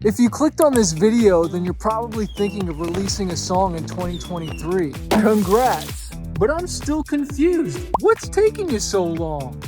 If you clicked on this video, then you're probably thinking of releasing a song in 2023. Congrats! But I'm still confused. What's taking you so long?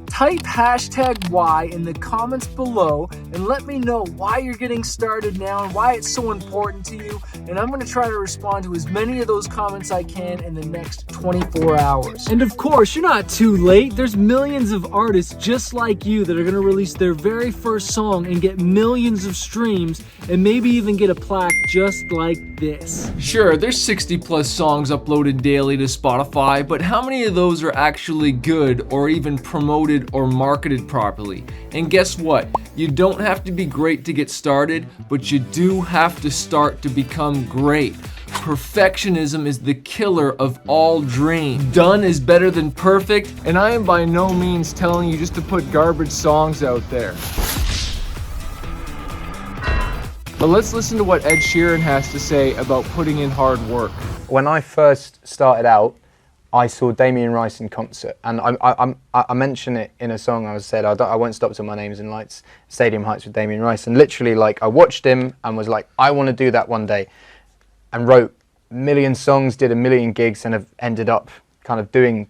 Type hashtag Y in the comments below and let me know why you're getting started now and why it's so important to you. And I'm going to try to respond to as many of those comments I can in the next 24 hours. And of course, you're not too late. There's millions of artists just like you that are going to release their very first song and get millions of streams and maybe even get a plaque just like this. Sure, there's 60 plus songs uploaded daily to Spotify, but how many of those are actually good or even promoted or marketed properly? And guess what? You don't have to be great to get started, but you do have to start to become great. Perfectionism is the killer of all dreams. Done is better than perfect, and I am by no means telling you just to put garbage songs out there. But let's listen to what Ed Sheeran has to say about putting in hard work. When I first started out, I saw Damien Rice in concert, and I mention it in a song. I said, I won't stop till my name's in lights, Stadium Heights with Damien Rice. And literally, like, I watched him and was like, I want to do that one day. And wrote a million songs, did a million gigs, and have ended up kind of doing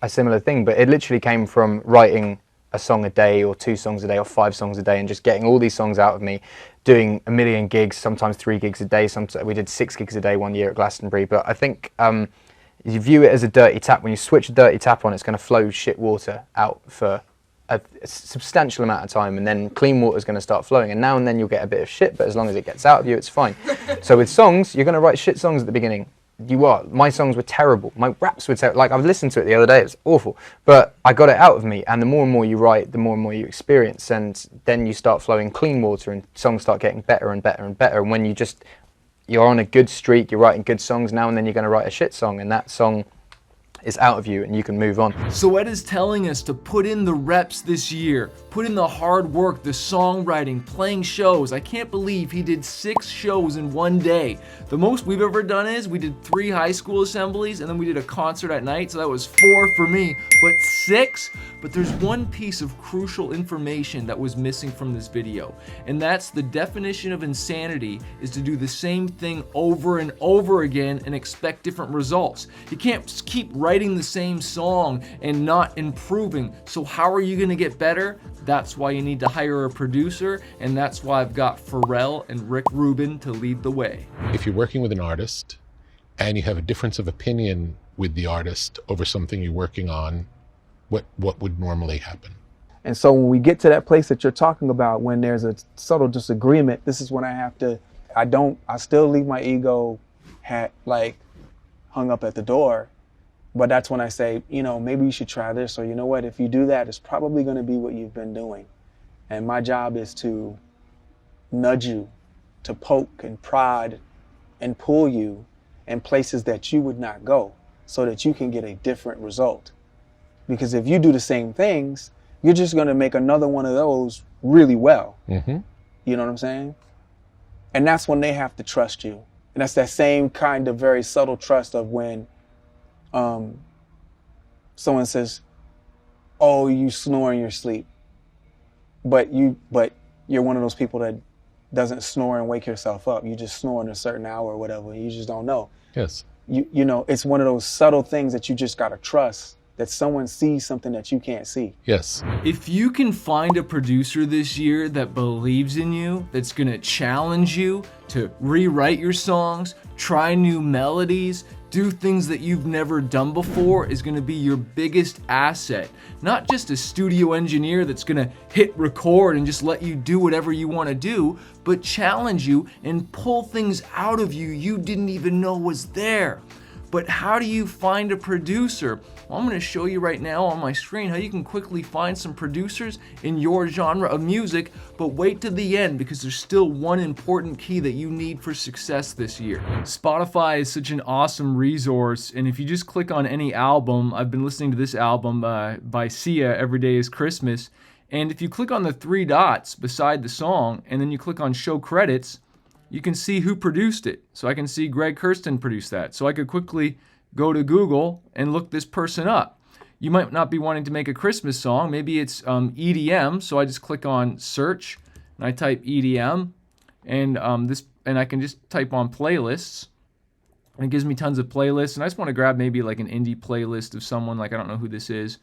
a similar thing. But it literally came from writing a song a day or 2 songs a day or 5 songs a day and just getting all these songs out of me, doing a million gigs, sometimes 3 gigs a day. Sometimes we did 6 gigs a day one year at Glastonbury. But I think you view it as a dirty tap. When you switch a dirty tap on, it's going to flow shit water out for a substantial amount of time, and then clean water is going to start flowing, and now and then you'll get a bit of shit, but as long as it gets out of you, it's fine. So with songs, you're going to write shit songs at the beginning. My songs were terrible. My raps were terrible. Like, I've listened to it the other day, it's awful. But I got it out of me, and the more and more you write, the more and more you experience, and then you start flowing clean water, and songs start getting better and better and better. And when you're on a good streak, you're writing good songs, now and then you're going to write a shit song, and that song is out of you and you can move on. So Ed is telling us to put in the reps this year, put in the hard work, the songwriting, playing shows. I can't believe he did 6 shows in one day. The most we've ever done is we did 3 high school assemblies and then we did a concert at night, so that was 4 for me, but 6? But there's one piece of crucial information that was missing from this video, and that's the definition of insanity is to do the same thing over and over again and expect different results. You can't keep writing the same song and not improving. So how are you going to get better? That's why you need to hire a producer, and that's why I've got Pharrell and Rick Rubin to lead the way. If you're working with an artist and you have a difference of opinion with the artist over something you're working on, what would normally happen? And so when we get to that place that you're talking about, when there's a subtle disagreement, this is when I still leave my ego hat like hung up at the door. But that's when I say, maybe you should try this, or you know what, if you do that, it's probably going to be what you've been doing. And my job is to nudge you, to poke and prod and pull you in places that you would not go so that you can get a different result. Because if you do the same things, you're just going to make another one of those really well. Mm-hmm. You know what I'm saying? And that's when they have to trust you. And that's that same kind of very subtle trust of when someone says, oh, you snore in your sleep, but you're one of those people that doesn't snore and wake yourself up. You just snore in a certain hour or whatever. You just don't know. Yes. You know, it's one of those subtle things that you just got to trust, that someone sees something that you can't see. Yes. If you can find a producer this year that believes in you, that's gonna challenge you to rewrite your songs, try new melodies, do things that you've never done before, is gonna be your biggest asset. Not just a studio engineer that's gonna hit record and just let you do whatever you wanna do, but challenge you and pull things out of you you didn't even know was there. But how do you find a producer? Well, I'm going to show you right now on my screen how you can quickly find some producers in your genre of music, but wait to the end because there's still one important key that you need for success this year. Spotify is such an awesome resource, and if you just click on any album, I've been listening to this album by Sia, Every Day is Christmas, and if you click on the 3 dots beside the song and then you click on show credits, you can see who produced it. So I can see Greg Kurstin produced that. So I could quickly go to Google and look this person up. You might not be wanting to make a Christmas song. Maybe it's EDM. So I just click on search and I type EDM. and I can just type on playlists, and it gives me tons of playlists. And I just want to grab maybe like an indie playlist of someone, like I don't know who this is,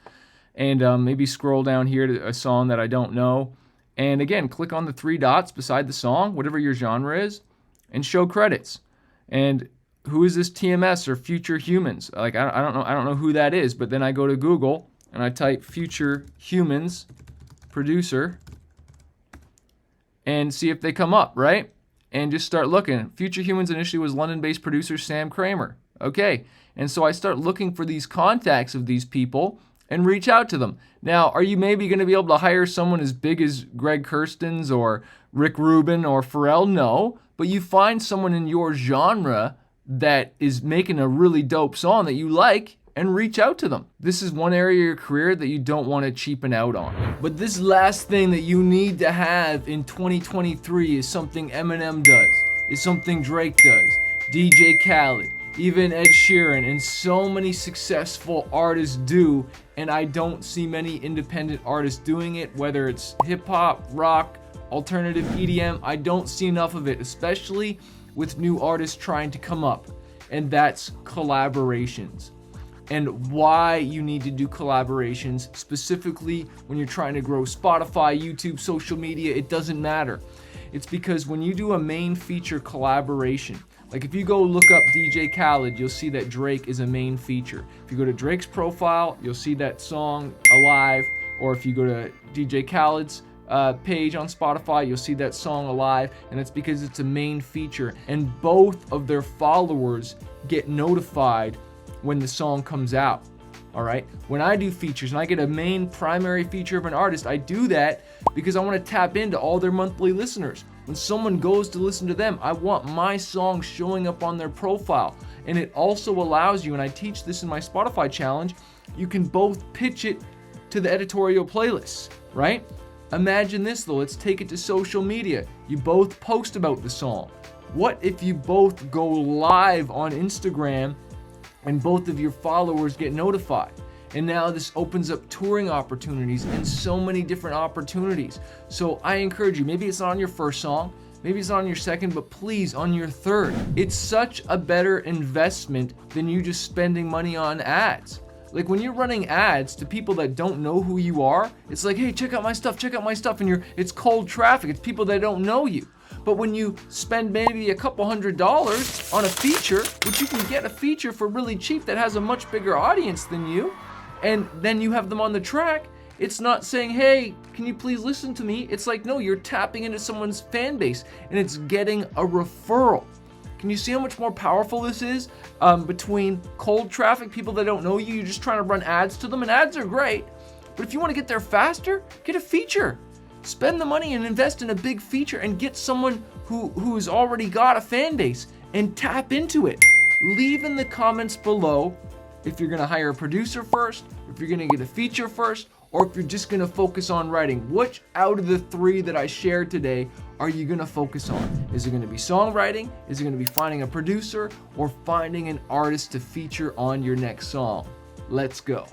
and maybe scroll down here to a song that I don't know. And again, click on the 3 dots beside the song, whatever your genre is, and show credits. And who is this TMS or Future Humans? Like I don't know who that is. But then I go to Google and I type Future Humans producer and see if they come up, right? And just start looking. Future Humans initially was London-based producer Sam Kramer. Okay, and so I start looking for these contacts of these people and reach out to them. Now, are you maybe going to be able to hire someone as big as Greg Kirstens or Rick Rubin or Pharrell? No, but you find someone in your genre that is making a really dope song that you like and reach out to them. This is one area of your career that you don't want to cheapen out on. But this last thing that you need to have in 2023 is something Eminem does, is something Drake does, DJ Khaled, even Ed Sheeran, and so many successful artists do, and I don't see many independent artists doing it, whether it's hip-hop, rock, alternative, EDM. I don't see enough of it, especially with new artists trying to come up, and that's collaborations. And why you need to do collaborations, specifically when you're trying to grow Spotify, YouTube, social media, it doesn't matter. It's because when you do a main feature collaboration, like if you go look up DJ Khaled, you'll see that Drake is a main feature. If you go to Drake's profile, you'll see that song Alive, or if you go to DJ Khaled's page on Spotify, you'll see that song Alive, and it's because it's a main feature, and both of their followers get notified when the song comes out. All right, when I do features and I get a main primary feature of an artist, I do that because I want to tap into all their monthly listeners. When someone goes to listen to them, I want my song showing up on their profile. And it also allows you, and I teach this in my Spotify challenge, you can both pitch it to the editorial playlists, right? Imagine this though, let's take it to social media. You both post about the song. What if you both go live on Instagram and both of your followers get notified? And now this opens up touring opportunities and so many different opportunities. So I encourage you, maybe it's not on your first song, maybe it's not on your second, but please on your third. It's such a better investment than you just spending money on ads. Like when you're running ads to people that don't know who you are, it's like, hey, check out my stuff, and it's cold traffic, it's people that don't know you. But when you spend maybe a couple $100s on a feature, which you can get a feature for really cheap that has a much bigger audience than you, and then you have them on the track, it's not saying, hey, can you please listen to me? It's like, no, you're tapping into someone's fan base and it's getting a referral. Can you see how much more powerful this is between cold traffic, people that don't know you, you're just trying to run ads to them, and ads are great, but if you want to get there faster, get a feature. Spend the money and invest in a big feature and get someone who's already got a fan base and tap into it. Leave in the comments below if you're gonna hire a producer first, if you're gonna get a feature first, or if you're just gonna focus on writing. Which out of the 3 that I shared today are you gonna focus on? Is it gonna be songwriting? Is it gonna be finding a producer? Or finding an artist to feature on your next song? Let's go.